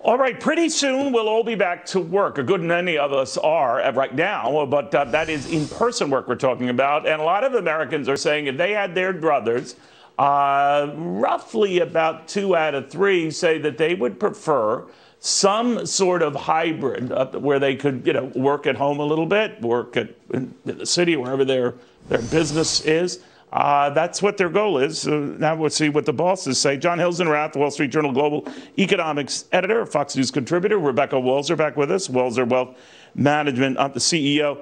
All right, pretty soon we'll all be back to work. A good many of us are right now, but that is in-person work we're talking about. And a lot of Americans are saying if they had their druthers, roughly about 2 out of 3 say that they would prefer some sort of hybrid where they could, work at home a little bit, work in the city, wherever their business is. That's what their goal is. Now we'll see what the bosses say. John Hilsenrath, Wall Street Journal Global Economics Editor, Fox News contributor. Rebecca Walser back with us, Walser Wealth Management, the CEO.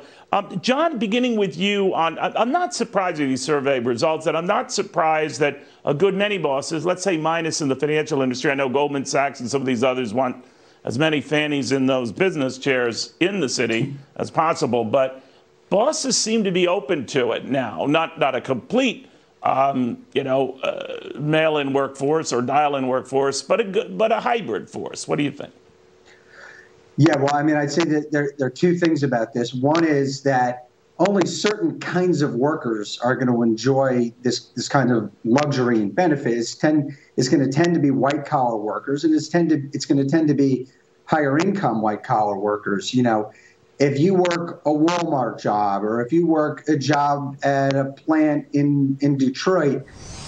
John, beginning with you, I'm not surprised at these survey results, and I'm not surprised that a good many bosses, let's say minus in the financial industry, I know Goldman Sachs and some of these others want as many fannies in those business chairs in the city as possible, but bosses seem to be open to it now. Not a complete, mail-in workforce or dial-in workforce, but a hybrid force. What do you think? Yeah, well, I'd say that there are 2 things about this. One is that only certain kinds of workers are going to enjoy this kind of luxury and benefit. It's going to tend to be white-collar workers, and it's going to tend to be higher-income white-collar workers. If you work a Walmart job or if you work a job at a plant in Detroit,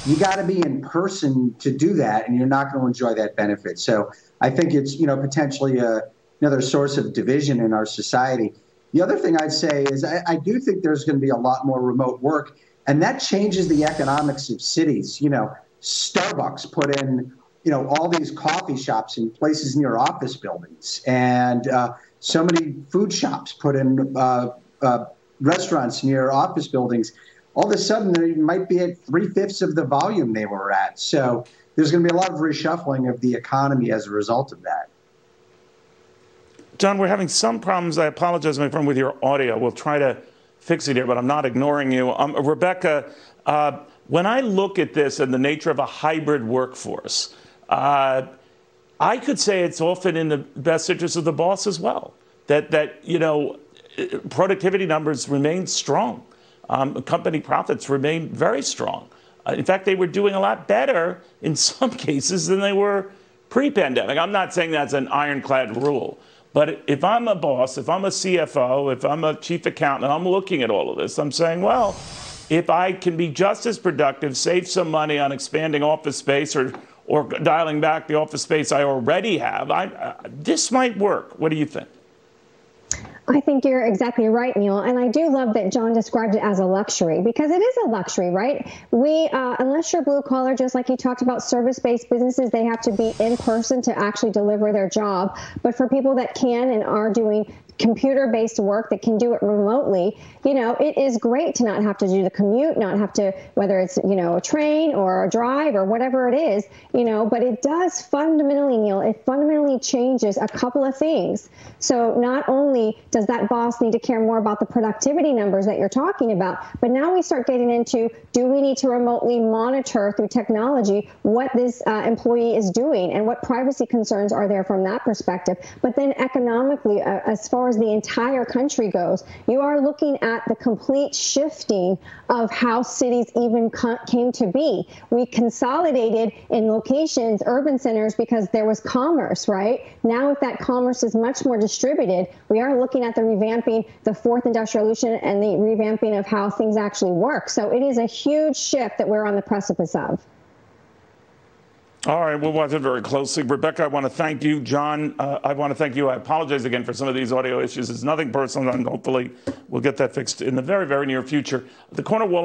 you got to be in person to do that, and you're not going to enjoy that benefit. So I think it's, potentially another source of division in our society. The other thing I'd say is I do think there's going to be a lot more remote work, and that changes the economics of cities. Starbucks put in, all these coffee shops in places near office buildings, and so many food shops put in restaurants near office buildings. All of a sudden, they might be at 3/5 of the volume they were at. So there's going to be a lot of reshuffling of the economy as a result of that. John, we're having some problems. I apologize, my friend, with your audio. We'll try to fix it here, but I'm not ignoring you. Rebecca, when I look at this and the nature of a hybrid workforce, I could say it's often in the best interest of the boss as well, that productivity numbers remain strong. Company profits remain very strong. In fact, they were doing a lot better in some cases than they were pre-pandemic. I'm not saying that's an ironclad rule, but if I'm a boss, if I'm a CFO, if I'm a chief accountant, and I'm looking at all of this, I'm saying, well, if I can be just as productive, save some money on expanding office space or dialing back the office space I already have, this might work. What do you think? I think you're exactly right, Neil. And I do love that John described it as a luxury, because it is a luxury, right? Unless you're blue collar, just like you talked about, service-based businesses, they have to be in person to actually deliver their job. But for people that can and are doing computer-based work that can do it remotely, it is great to not have to do the commute, not have to, whether it's, a train or a drive or whatever it is, but it does fundamentally, Neil, it fundamentally changes a couple of things. So not only does that boss need to care more about the productivity numbers that you're talking about, but now we start getting into, do we need to remotely monitor through technology what this employee is doing and what privacy concerns are there from that perspective? But then economically, as far as the entire country goes, you are looking at the complete shifting of how cities even came to be. We consolidated in locations, urban centers, because there was commerce, right? Now, if that commerce is much more distributed, we are looking at the revamping, the fourth industrial revolution, and the revamping of how things actually work. So it is a huge shift that we're on the precipice of. All right, we'll watch it very closely. Rebecca, I want to thank you. John, I want to thank you. I apologize again for some of these audio issues. It's nothing personal, and hopefully we'll get that fixed in the very, very near future. The corner wall.